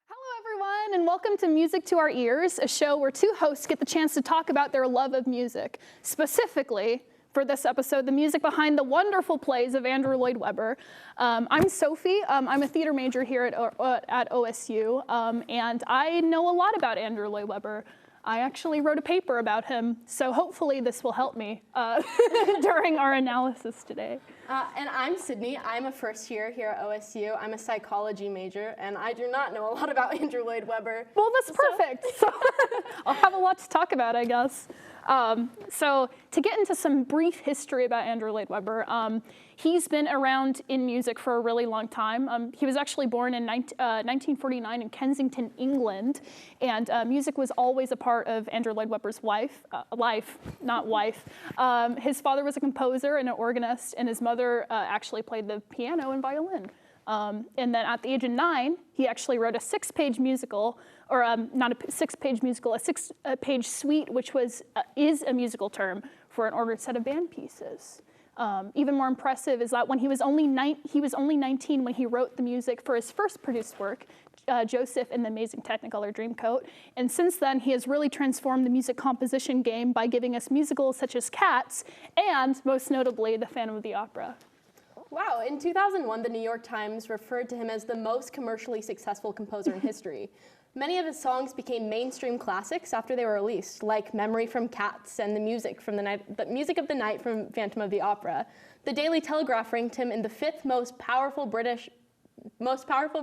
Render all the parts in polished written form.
Hello everyone, and welcome to Music to Our Ears, a show where two hosts get the chance to talk about their love of music. Specifically, for this episode, the music behind the wonderful plays of Andrew Lloyd Webber. I'm Sophie. I'm a theater major here at OSU, and I know a lot about Andrew Lloyd Webber. I actually wrote a paper about him, so hopefully this will help me during our analysis today. And I'm Sydney. I'm a first year here at OSU. I'm a psychology major, and I do not know a lot about Andrew Lloyd Webber. Well, that's perfect. So I'll have a lot to talk about, I guess. So to get into some brief history about Andrew Lloyd Webber, he's been around in music for a really long time. He was actually born in 1949 in Kensington, England, and music was always a part of Andrew Lloyd Webber's life. His father was a composer and an organist, and his mother actually played the piano and violin. And then at the age of 9, he actually wrote a 6-page musical, or not a 6-page musical, a 6-page suite, which is a musical term for an ordered set of band pieces. Even more impressive is that when he was only 19 when he wrote the music for his first produced work, Joseph and the Amazing Technicolor Dreamcoat. And since then, he has really transformed the music composition game by giving us musicals such as Cats and, most notably, The Phantom of the Opera. Wow, in 2001, the New York Times referred to him as the most commercially successful composer in history. Many of his songs became mainstream classics after they were released, like Memory from Cats and the music of the night from Phantom of the Opera. The Daily Telegraph ranked him in the 5th most powerful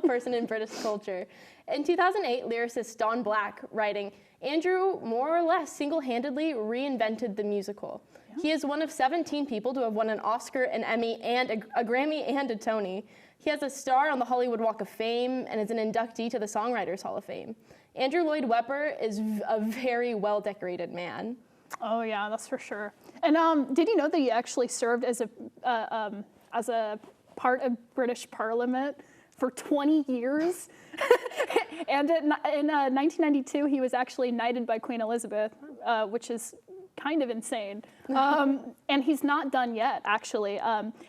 person in British culture. In 2008, lyricist Don Black, writing, "Andrew more or less single-handedly reinvented the musical. He is one of 17 people to have won an Oscar, an Emmy, and a Grammy and a Tony. He has a star on the Hollywood Walk of Fame and is an inductee to the Songwriters Hall of Fame. Andrew Lloyd Webber is a very well-decorated man." Oh yeah, that's for sure. And did you know that he actually served as a part of British Parliament for 20 years? And in 1992, he was actually knighted by Queen Elizabeth, which is kind of insane. And he's not done yet, actually.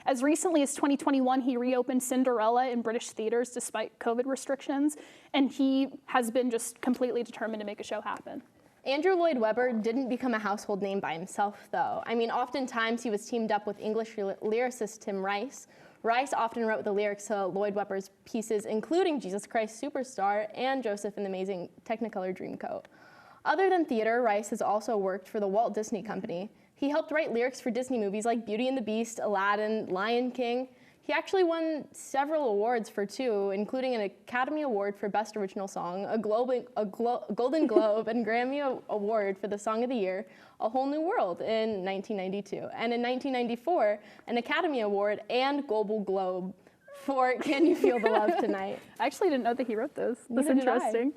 As recently as 2021, he reopened Cinderella in British theaters despite COVID restrictions, and he has been just completely determined to make a show happen. Andrew Lloyd Webber didn't become a household name by himself, though. I mean, oftentimes he was teamed up with English lyricist Tim Rice. Rice often wrote the lyrics to Lloyd Webber's pieces, including Jesus Christ Superstar and Joseph and the Amazing Technicolor Dreamcoat. Other than theater, Rice has also worked for the Walt Disney Company. He helped write lyrics for Disney movies like Beauty and the Beast, Aladdin, Lion King. He actually won several awards for 2, including an Academy Award for Best Original Song, a Golden Globe and Grammy Award for the Song of the Year, A Whole New World in 1992. And in 1994, an Academy Award and Golden Globe for Can You Feel the Love Tonight? I actually didn't know that he wrote those. That's Neither did I. interesting.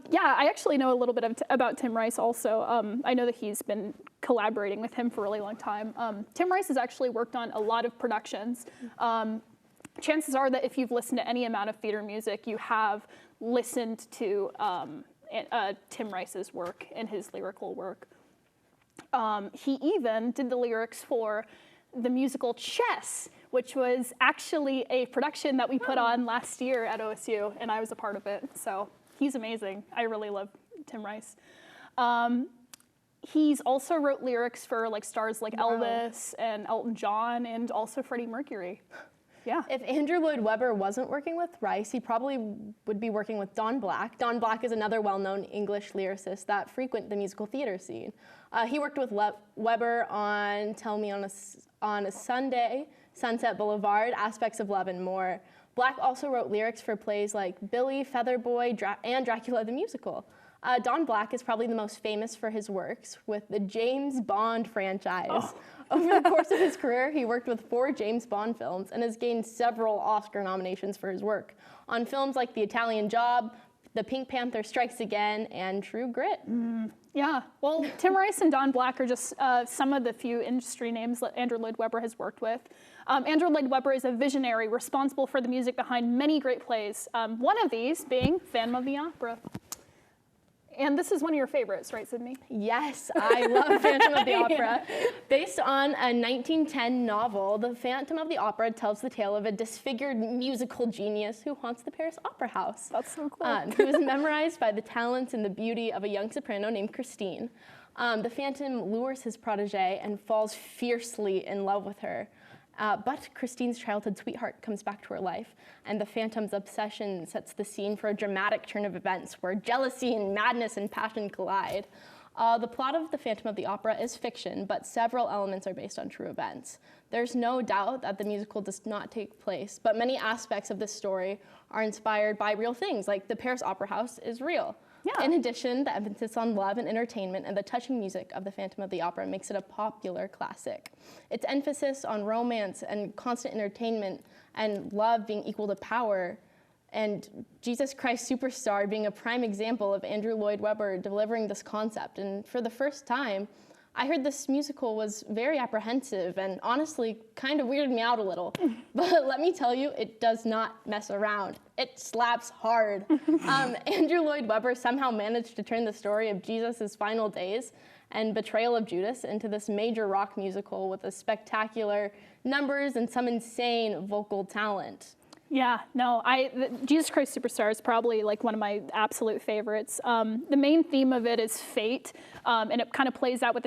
Yeah, I actually know a little bit about Tim Rice also. I know that he's been collaborating with him for a really long time. Tim Rice has actually worked on a lot of productions. Chances are that if you've listened to any amount of theater music, you have listened to Tim Rice's work and his lyrical work. He even did the lyrics for the musical Chess, which was actually a production that we put on last year at OSU, and I was a part of it. So he's amazing. I really love Tim Rice. He's also wrote lyrics for stars like Elvis and Elton John, and also Freddie Mercury. Yeah. If Andrew Lloyd Webber wasn't working with Rice, he probably would be working with Don Black. Don Black is another well-known English lyricist that frequent the musical theater scene. He worked with Webber on Tell Me on a Sunday, Sunset Boulevard, Aspects of Love, and more. Black also wrote lyrics for plays like Billy, Featherboy, and Dracula the Musical. Don Black is probably the most famous for his works with the James Bond franchise. Oh. Over the course of his career, he worked with 4 James Bond films and has gained several Oscar nominations for his work on films like The Italian Job, The Pink Panther Strikes Again, and True Grit. Yeah, well, Tim Rice and Don Black are just some of the few industry names that Andrew Lloyd Webber has worked with. Andrew Lloyd Webber is a visionary responsible for the music behind many great plays, one of these being Phantom of the Opera. And this is one of your favorites, right, Sydney? Yes, I love Phantom of the Opera. Based on a 1910 novel, The Phantom of the Opera tells the tale of a disfigured musical genius who haunts the Paris Opera House. That's so cool. He was memorized by the talents and the beauty of a young soprano named Christine. The Phantom lures his protege and falls fiercely in love with her. But Christine's childhood sweetheart comes back to her life, and the Phantom's obsession sets the scene for a dramatic turn of events where jealousy and madness and passion collide. The plot of The Phantom of the Opera is fiction, but several elements are based on true events. There's no doubt that the musical does not take place, but many aspects of this story are inspired by real things, like the Paris Opera House is real. Yeah. In addition, the emphasis on love and entertainment and the touching music of The Phantom of the Opera makes it a popular classic. Its emphasis on romance and constant entertainment and love being equal to power, and Jesus Christ Superstar being a prime example of Andrew Lloyd Webber delivering this concept. And for the first time, I heard this musical was very apprehensive and honestly kind of weirded me out a little. But let me tell you, it does not mess around. It slaps hard. Andrew Lloyd Webber somehow managed to turn the story of Jesus' final days and betrayal of Judas into this major rock musical with a spectacular numbers and some insane vocal talent. Yeah, no, Jesus Christ Superstar is probably like one of my absolute favorites. The main theme of it is fate, and it kind of plays out with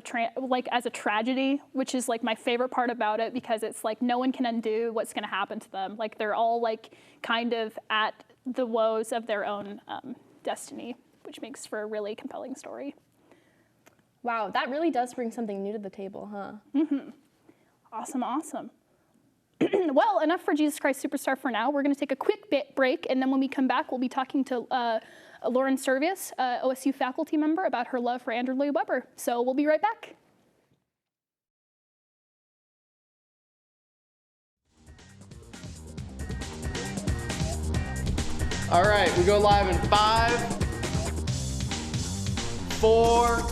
as a tragedy, which is like my favorite part about it because it's like no one can undo what's going to happen to them. Like they're all like kind of at the woes of their own destiny, which makes for a really compelling story. Wow, that really does bring something new to the table, huh? Mm-hmm. Awesome, awesome. Well, enough for Jesus Christ Superstar for now. We're going to take a quick break, and then when we come back, we'll be talking to Lauren Servius, OSU faculty member, about her love for Andrew Lloyd Webber. So we'll be right back. All right, we go live in 5, 4,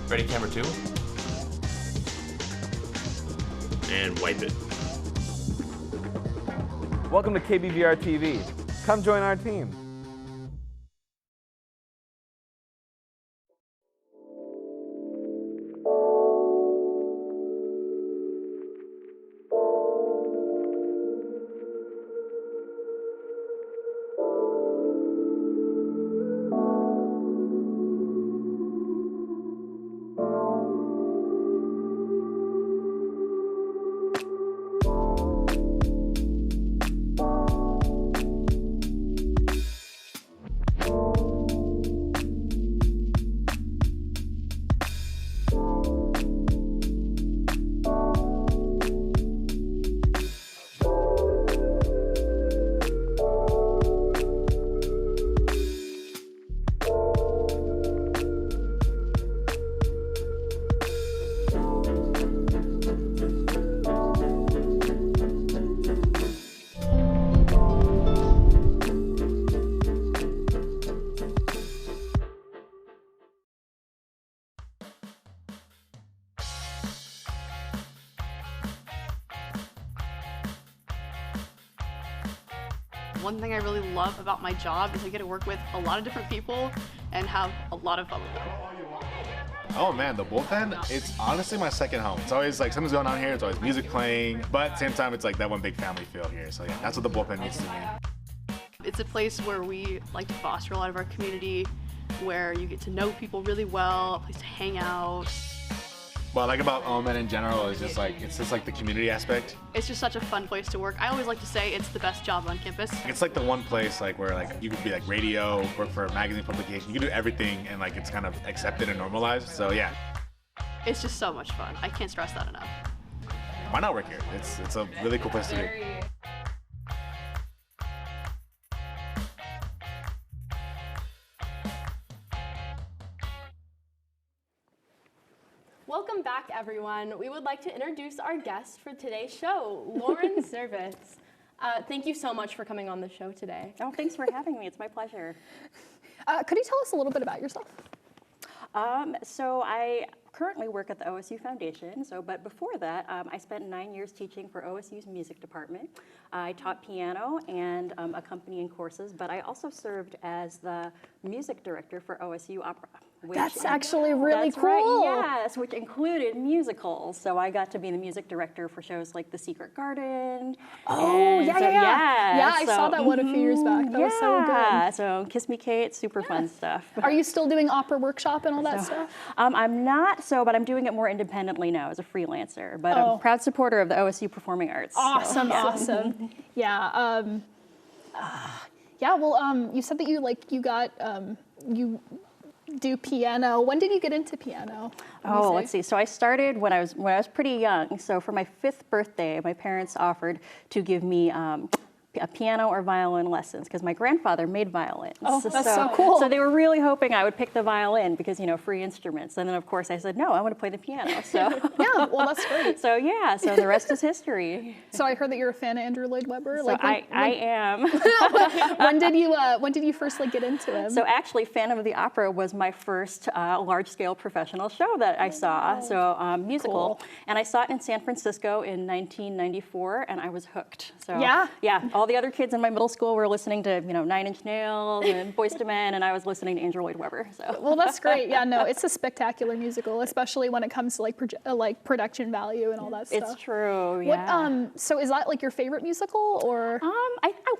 Ready, camera 2. And wipe it. Welcome to KBVR TV. Come join our team. One thing I really love about my job is I get to work with a lot of different people and have a lot of fun with them. Oh man, the bullpen, it's honestly my second home. It's always like something's going on here, it's always music playing, but at the same time it's like that one big family feel here. So yeah, that's what the bullpen means to me. It's a place where we like to foster a lot of our community, where you get to know people really well, a place to hang out. What I like about OMED in general is it's just like the community aspect. It's just such a fun place to work. I always like to say it's the best job on campus. It's like the one place like where like you could be like radio, work for a magazine publication, you can do everything and like it's kind of accepted and normalized. So yeah. It's just so much fun. I can't stress that enough. why not work here? It's a really cool place to be. Welcome back, everyone. We would like to introduce our guest for today's show, Lauren Zervitz. Thank you so much for coming on the show today. Oh, thanks for having me. It's my pleasure. Could you tell us a little bit about yourself? So I currently work at the OSU Foundation. But before that, I spent 9 years teaching for OSU's music department. I taught piano and accompanying courses, but I also served as the music director for OSU Opera. That's actually really That's cool. Right, yes, which included musicals. So I got to be the music director for shows like The Secret Garden. Oh, yeah. Yeah, I saw that one a few years back. That was so good. So Kiss Me Kate, super fun stuff. Are you still doing opera workshop and all that stuff? I'm not, but I'm doing it more independently now as a freelancer. But I'm a proud supporter of the OSU Performing Arts. Awesome, awesome. Yeah. Well, you said that you got you do piano. When did you get into piano? Oh, let's see. So I started when I was pretty young. So for my 5th birthday, my parents offered to give me a piano or violin lessons because my grandfather made violins. Oh, that's so cool. So they were really hoping I would pick the violin because, free instruments. And then, of course, I said, no, I want to play the piano. So yeah, well, that's great. So the rest is history. So I heard that you're a fan of Andrew Lloyd Webber. So I am. When did you first get into him? So actually, Phantom of the Opera was my first large-scale professional show that I saw. So musical, cool. And I saw it in San Francisco in 1994, and I was hooked. So yeah. All the other kids in my middle school were listening to 9 Inch Nails and Boyz II Men, and I was listening to Andrew Lloyd Webber. So well, that's great. Yeah, no, it's a spectacular musical, especially when it comes to production value and all that stuff. It's true. Yeah. So is that your favorite musical, or?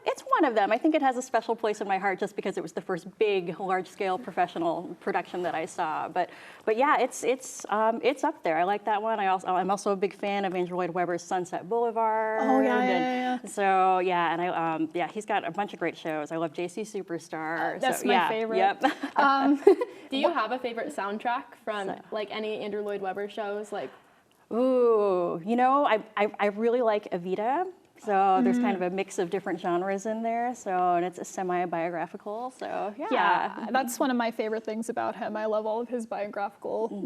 It's one of them. I think it has a special place in my heart just because it was the first big, large-scale professional production that I saw. But yeah, it's up there. I like that one. I'm also a big fan of Andrew Lloyd Webber's Sunset Boulevard. Oh yeah. So yeah, and he's got a bunch of great shows. I love JC Superstar. That's my favorite. Yep. Do you have a favorite soundtrack from any Andrew Lloyd Webber shows? Ooh, I really like Evita. So there's kind of a mix of different genres in there. And it's a semi-biographical. So yeah. Yeah, that's one of my favorite things about him. I love all of his biographical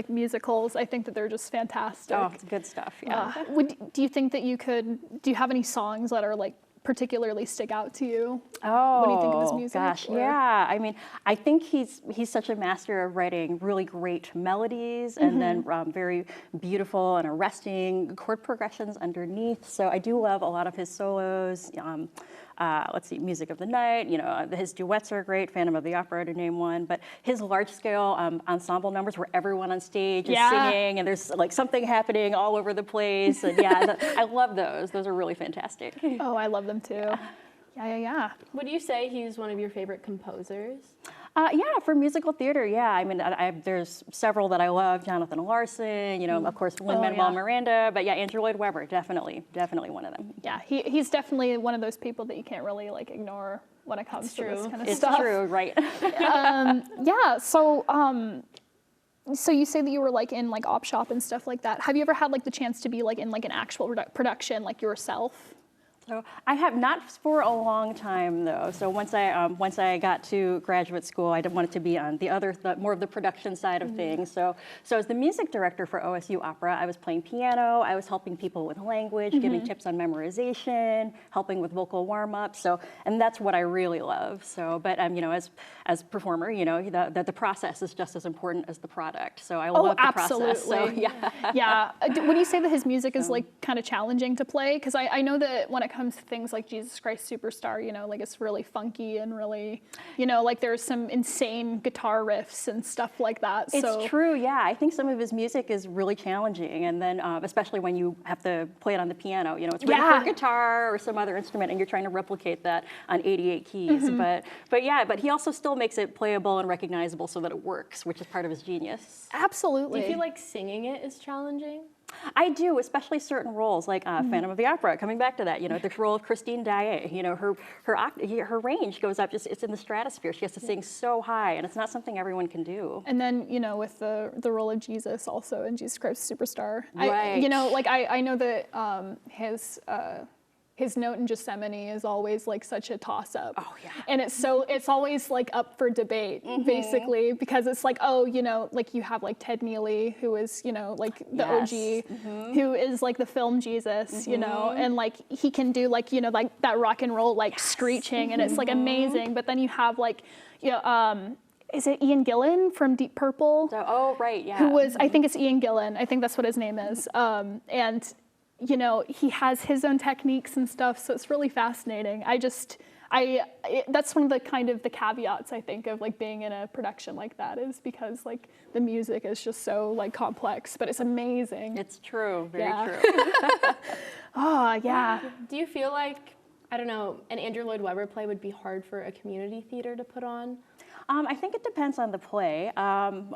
musicals. I think that they're just fantastic. Oh, it's good stuff. Yeah. Do you think that do you have any songs that are particularly stick out to you when you think of his music? Gosh, yeah. I mean, I think he's such a master of writing really great melodies and then very beautiful and arresting chord progressions underneath. So I do love a lot of his solos. Let's see, Music of the Night, his duets are great, Phantom of the Opera to name one, but his large-scale ensemble numbers where everyone on stage is singing and there's something happening all over the place, and I love those. Those are really fantastic. Oh, I love them too. Yeah. Would you say he's one of your favorite composers? Yeah, for musical theater, yeah. I mean, there's several that I love. Jonathan Larson, of course, Lin-Manuel Miranda. But yeah, Andrew Lloyd Webber, definitely one of them. Yeah, he's definitely one of those people that you can't really ignore when it comes to this kind of stuff. It's true, right? Yeah. So you say that you were in op shop and stuff like that. Have you ever had the chance to be in an actual production yourself? So I have not for a long time though. So once I got to graduate school, I wanted to be on more of the production side of things. So as the music director for OSU Opera, I was playing piano. I was helping people with language, giving tips on memorization, helping with vocal warm-ups. And that's what I really love. But as performer, the process is just as important as the product. So I love the process. So yeah. Yeah. Would you say that his music is kind of challenging to play? Because I know that when it comes to things like Jesus Christ Superstar, it's really funky and really, there's some insane guitar riffs and stuff like that. It's true, yeah. I think some of his music is really challenging, and then especially when you have to play it on the piano, it's written for guitar or some other instrument, and you're trying to replicate that on 88 keys. But he also still makes it playable and recognizable so that it works, which is part of his genius. Absolutely. Do you feel like singing it is challenging? I do, especially certain roles like Phantom of the Opera. Coming back to that, the role of Christine Daae. Her range goes up. It's in the stratosphere. She has to sing so high, and it's not something everyone can do. And then with the role of Jesus also in Jesus Christ Superstar. Right. I know that his note in Gethsemane is always like such a toss-up. Oh yeah. And it's always like up for debate, basically, because it's like, like you have like Ted Neely, who is, like the OG, who is like the film Jesus, and like he can do like, like that rock and roll, like screeching, and it's like amazing. But then you have like, is it Ian Gillan from Deep Purple? Oh, right, yeah. Who was, I think it's Ian Gillan. I think that's what his name is. And he has his own techniques and stuff, so it's really fascinating. That's one of the kind of the caveats I think of like being in a production like that, is because like the music is just so like complex, but it's amazing. It's true, very true. Oh, yeah. Do you feel like, I don't know, an Andrew Lloyd Webber play would be hard for a community theater to put on? I think it depends on the play.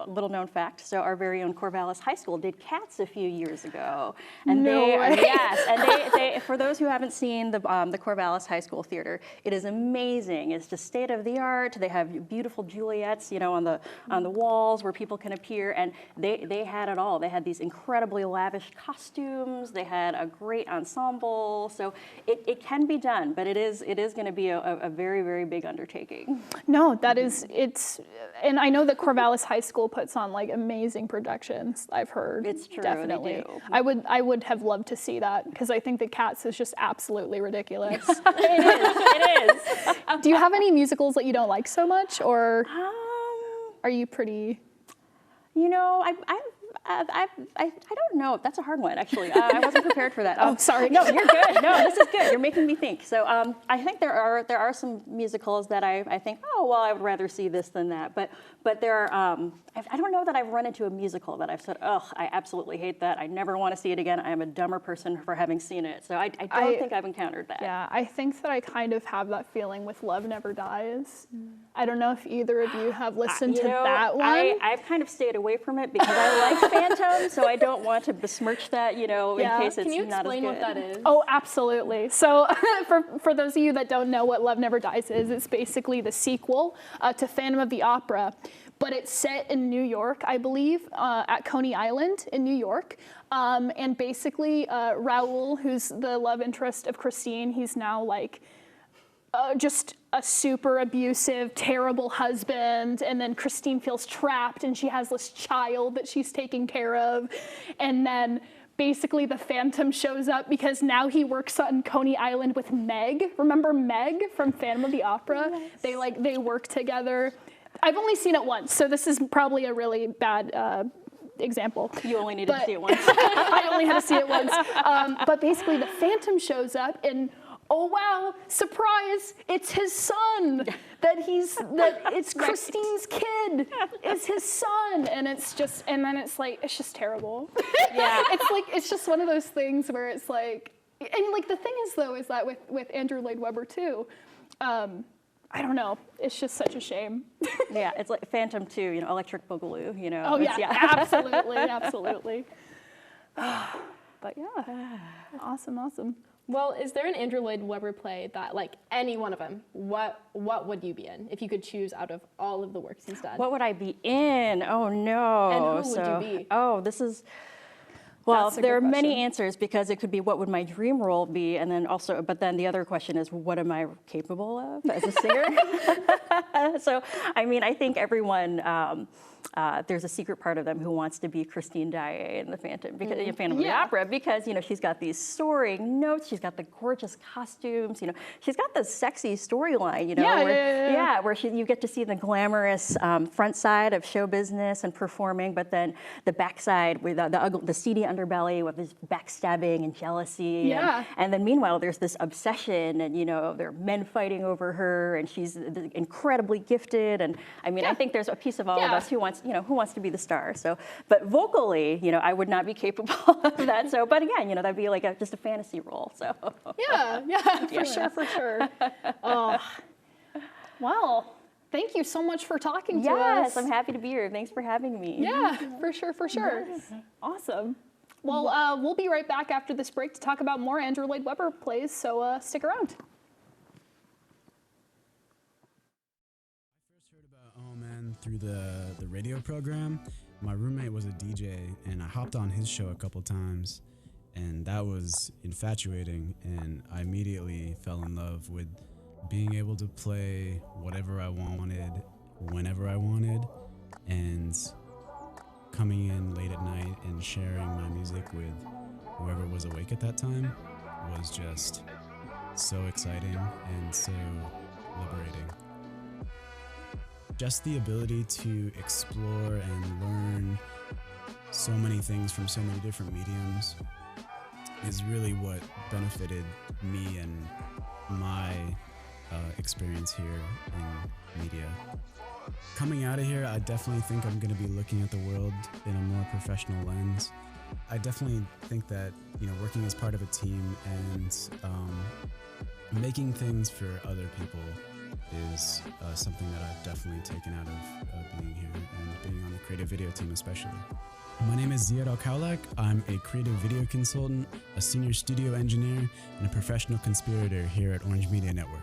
Little known fact, so our very own Corvallis High School did Cats a few years ago. And they for those who haven't seen the Corvallis High School Theater, it is amazing. It's just state of the art. They have beautiful Juliets, on the walls where people can appear, and they had it all. They had these incredibly lavish costumes. They had a great ensemble. So it can be done, but it is going to be a very, very big undertaking. No, that is. And I know that Corvallis High School puts on like amazing productions. I've heard. It's true. Definitely. They do. I would have loved to see that, because I think that Cats is just absolutely ridiculous. It is. Do you have any musicals that you don't like so much, or are you pretty? I don't know. That's a hard one, actually. I wasn't prepared for that. Oh, sorry. No, you're good. No, this is good. You're making me think. So I think there are some musicals that I think, I would rather see this than that. But there are, I don't know that I've run into a musical that I've said, I absolutely hate that. I never want to see it again. I am a dumber person for having seen it. So I don't think I've encountered that. Yeah, I think that I kind of have that feeling with Love Never Dies. I don't know if either of you have listened to that one. I've kind of stayed away from it because I like Phantom, so I don't want to besmirch that, in case it's not as good. Can you explain what that is? Oh, absolutely. So for those of you that don't know what Love Never Dies is, it's basically the sequel to Phantom of the Opera, but it's set in New York, I believe, at Coney Island in New York. And basically, Raoul, who's the love interest of Christine, he's now like just a super abusive, terrible husband, and then Christine feels trapped, and she has this child that she's taking care of, and then basically the Phantom shows up because now he works on Coney Island with Meg. Remember Meg from Phantom of the Opera? Yes. They work together. I've only seen it once, so this is probably a really bad example. You only needed to see it once. I only had to see it once. But basically the Phantom shows up, and oh wow, surprise, it's his son. It's Christine's kid. It's his son. And then it's just terrible. Yeah. It's just one of those things where it's like, and like the thing is though, is that with Andrew Lloyd Webber too, I don't know. It's just such a shame. Yeah, it's like Phantom 2, Electric Boogaloo, Oh yeah, absolutely. But yeah, awesome. Well, is there an Andrew Lloyd Webber play that, like any one of them, what would you be in if you could choose out of all of the works he's done? What would I be in? Oh no. And who would you be? Oh, this is. Well, there are many question. answers, because it could be what would my dream role be, and then also, but then the other question is, what am I capable of as a singer? So, I mean, I think everyone, there's a secret part of them who wants to be Christine Daae in the Phantom, because Phantom of the Opera, because she's got these soaring notes, she's got the gorgeous costumes, she's got the sexy storyline, where you get to see the glamorous front side of show business and performing, but then the backside with the seedy underbelly with this backstabbing and jealousy, and then meanwhile there's this obsession, and there are men fighting over her, and she's incredibly gifted, and I mean I think there's a piece of all of us who wants to be the star. So, but vocally, I would not be capable of that. So, but again, that'd be like just a fantasy role. So. For sure. Oh, well, thank you so much for talking to us. Yes, I'm happy to be here. Thanks for having me. Yeah, for sure. Yes. Awesome. Well, we'll be right back after this break to talk about more Andrew Lloyd Webber plays, so stick around. I first heard about Oh Man through the radio program. My roommate was a DJ, and I hopped on his show a couple times, and that was infatuating, and I immediately fell in love with being able to play whatever I wanted, whenever I wanted, and coming in late at night and sharing my music with whoever was awake at that time was just so exciting and so liberating. Just the ability to explore and learn so many things from so many different mediums is really what benefited me and my experience here in media. Coming out of here, I definitely think I'm going to be looking at the world in a more professional lens. I definitely think that, working as part of a team and making things for other people is something that I've definitely taken out of being here and being on the creative video team especially. My name is Ziad Al-Kaulak. I'm a creative video consultant, a senior studio engineer, and a professional conspirator here at Orange Media Network.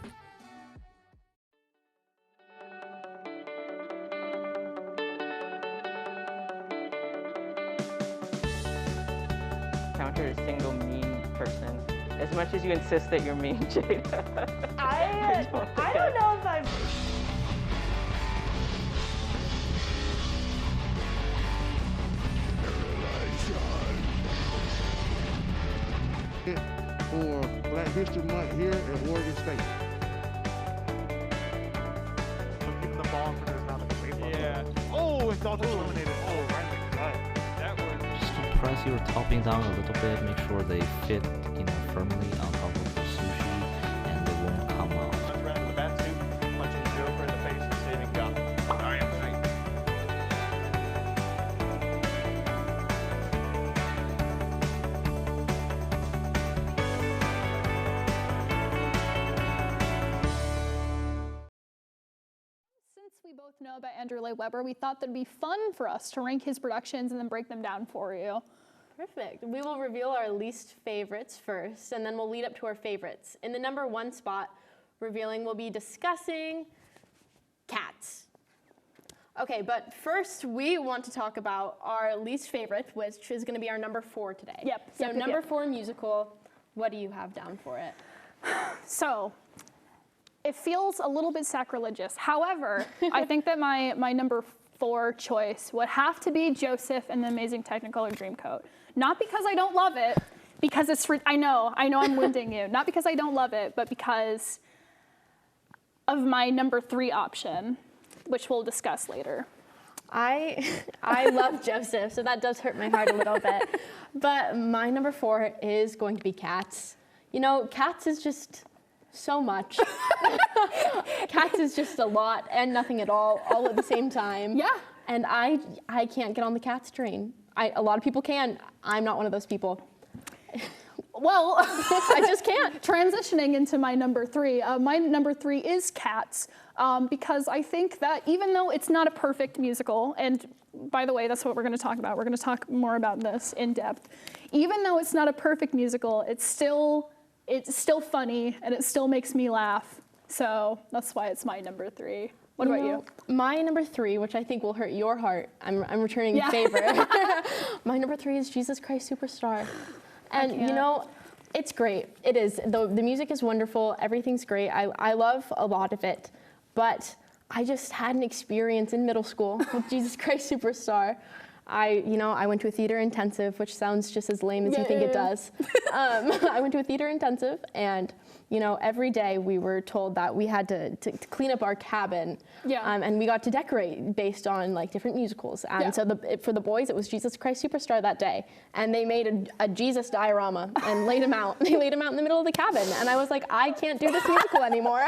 Encounter a single mean person, as much as you insist that you're mean, Jada. I don't know if I'm... For Black History Month here at Oregon State. Keeping the ball for there's not a baseball. Yeah. Oh, it's all eliminated. Oh, right in the gut. That was Just press your topping down a little bit, make sure they fit, firmly on top of the sushi, and they won't come out. punch right in the bat too, punching Joker in the face and saving God. I am right. Since we both know about Andrew Lloyd Webber, we thought that'd be fun for us to rank his productions and then break them down for you. Perfect. We will reveal our least favorites first, and then we'll lead up to our favorites. In the number 1 spot, revealing, we'll be discussing Cats. Okay, but first we want to talk about our least favorite, which is going to be our number 4 today. Yep. So number 4 musical, what do you have down for it? So, it feels a little bit sacrilegious. However, I think that my number 4 choice would have to be Joseph and the Amazing Technicolor Dreamcoat. Not because I don't love it, because it's, I know I'm wounding you. Not because I don't love it, but because of my number 3 option, which we'll discuss later. I love Joseph, so that does hurt my heart a little bit. But my number 4 is going to be Cats. Cats is just so much. Cats is just a lot and nothing at all at the same time. Yeah. And I can't get on the Cats train. A lot of people can. I'm not one of those people. Well, I just can't. Transitioning into my number 3, my number 3 is Cats, because I think that even though it's not a perfect musical, and by the way, that's what we're going to talk about. We're going to talk more about this in depth. Even though it's not a perfect musical, it's still funny and it still makes me laugh. So that's why it's my number 3. What about you? My number 3, which I think will hurt your heart, I'm returning a favor. My number 3 is Jesus Christ Superstar. And it's great. It is. The music is wonderful. Everything's great. I love a lot of it. But I just had an experience in middle school with Jesus Christ Superstar. I went to a theater intensive, which sounds just as lame as you think it does. I went to a theater intensive, and every day we were told that we had to clean up our cabin, and we got to decorate based on different musicals. And so for the boys, it was Jesus Christ Superstar that day, and they made a Jesus diorama and laid him out. They laid him out in the middle of the cabin, and I was like, I can't do this musical anymore.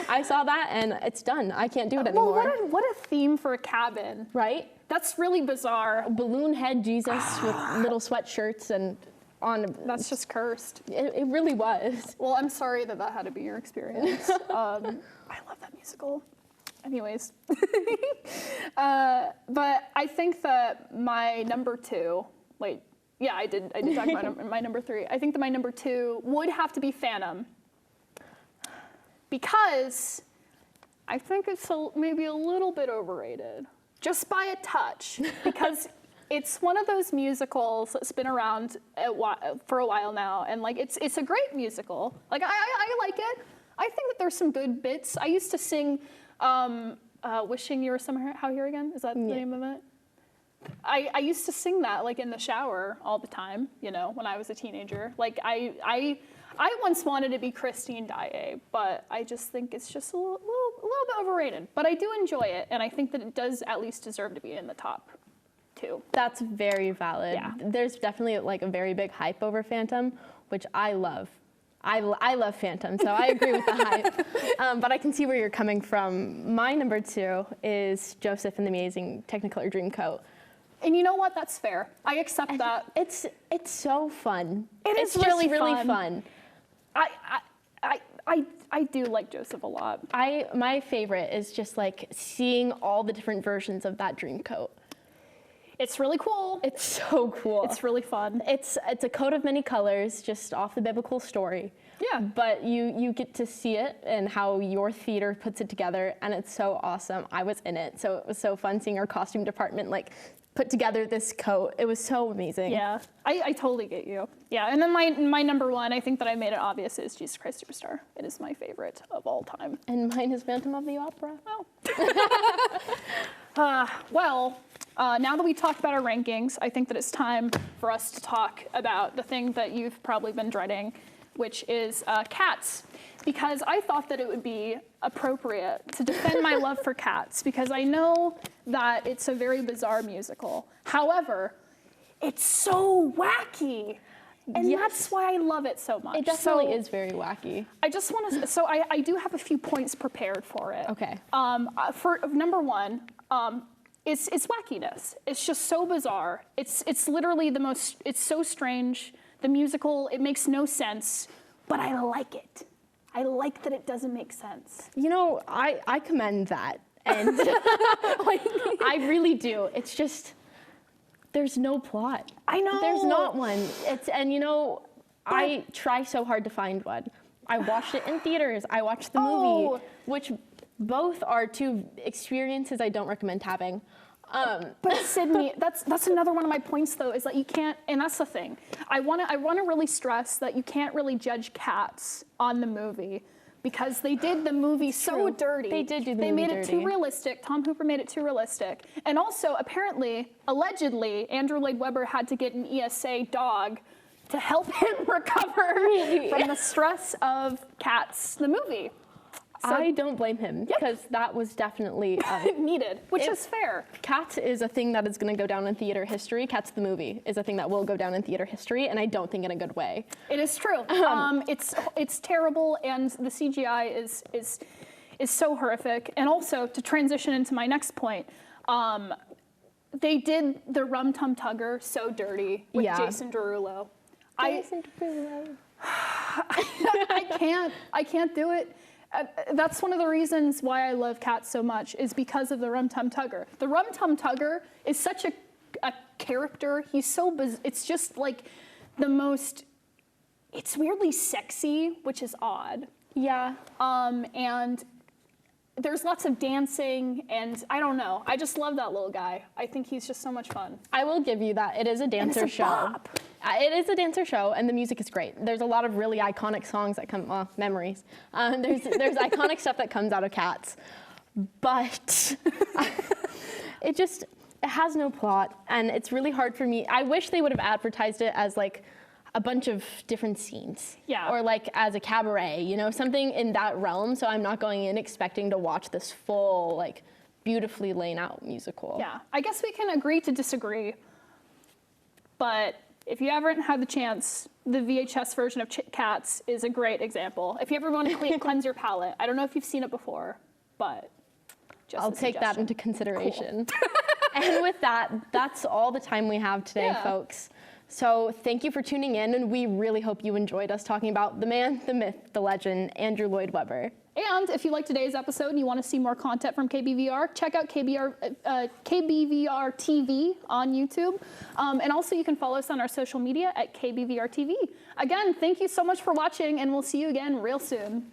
I saw that, and it's done. I can't do it anymore. Well, what a theme for a cabin, right? That's really bizarre. Balloon head Jesus with little sweatshirts and on. That's just cursed. It really was. Well, I'm sorry that had to be your experience. I love that musical. Anyways. But I think that my number 2, Yeah, I did talk about my number 3. I think that my number 2 would have to be Phantom, because I think it's maybe a little bit overrated, just by a touch, because it's one of those musicals that's been around for a while now, and like it's a great musical. Like I like it. I think that there's some good bits. I used to sing "Wishing You Were Somehow Here Again." Is that the name of it? I used to sing that like in the shower all the time, you know, when I was a teenager. Like I once wanted to be Christine Daae, but I just think it's just a little bit overrated. But I do enjoy it, and I think that it does at least deserve to be in the top 2. That's very valid. Yeah. There's definitely like a very big hype over Phantom, which I love. I love Phantom, so I agree with the hype. But I can see where you're coming from. My number 2 is Joseph and the Amazing Technicolor Dreamcoat. And you know what? That's fair. I accept that. It's so fun. It's really really fun. I do like Joseph a lot. My favorite is just like seeing all the different versions of that Dreamcoat. It's really cool. It's so cool. It's really fun. It's a coat of many colors, just off the biblical story. Yeah. But you get to see it and how your theater puts it together, and it's so awesome. I was in it, so it was so fun seeing our costume department like put together this coat. It was so amazing. Yeah, I totally get you. Yeah, and then my number 1, I think that I made it obvious, is Jesus Christ Superstar. It is my favorite of all time. And mine is Phantom of the Opera. Oh. Now that we talked about our rankings, I think that it's time for us to talk about the thing that you've probably been dreading, which is Cats. Because I thought that it would be appropriate to defend my love for Cats, because I know that it's a very bizarre musical. However, it's so wacky. And that's why I love it so much. It definitely is very wacky. I just want to, so I do have a few points prepared for it. Okay. For number 1, it's wackiness. It's just so bizarre. It's literally the most, it's so strange. The musical, it makes no sense, but I like it. I like that it doesn't make sense. You know, I commend that. And I really do. It's just, there's no plot. I know. There's not one. And you know, I try so hard to find one. I watched it in theaters. I watched the movie, which both are 2 experiences I don't recommend having. But Sydney, that's another one of my points though, is that you can't, and that's the thing. I want to really stress that you can't really judge Cats on the movie, because they did the movie so dirty. They did do the movie movie dirty. They made it too realistic. Tom Hooper made it too realistic. And also, apparently, allegedly, Andrew Lloyd Webber had to get an ESA dog to help him recover from the stress of Cats, the movie. So, I don't blame him, because that was definitely needed, which is fair. Cats is a thing that is going to go down in theater history. Cats the movie is a thing that will go down in theater history, and I don't think in a good way. It is true. It's terrible, and the CGI is so horrific. And also, to transition into my next point, they did the Rum Tum Tugger so dirty with Jason Derulo. I can't do it. That's one of the reasons why I love Cats so much, is because of the Rum Tum Tugger. The Rum Tum Tugger is such a character. He's so it's just like the most, it's weirdly sexy, which is odd. Yeah. And there's lots of dancing, and I don't know. I just love that little guy. I think he's just so much fun. I will give you that. It is a dancer show. Bop. It is a dancer show, and the music is great. There's a lot of really iconic songs that come, memories. There's iconic stuff that comes out of Cats, but it has no plot, and it's really hard for me. I wish they would have advertised it as like a bunch of different scenes. Yeah. Or like as a cabaret, you know, something in that realm, so I'm not going in expecting to watch this full, like, beautifully laid out musical. Yeah, I guess we can agree to disagree, but if you haven't had the chance, the VHS version of Cats is a great example. If you ever want to cleanse your palate, I don't know if you've seen it before, but just I'll take that into consideration. Cool. And with that, that's all the time we have today, folks. So thank you for tuning in, and we really hope you enjoyed us talking about the man, the myth, the legend, Andrew Lloyd Webber. And if you like today's episode and you want to see more content from KBVR, check out KBVR TV on YouTube. And also you can follow us on our social media at KBVR TV. Again, thank you so much for watching, and we'll see you again real soon.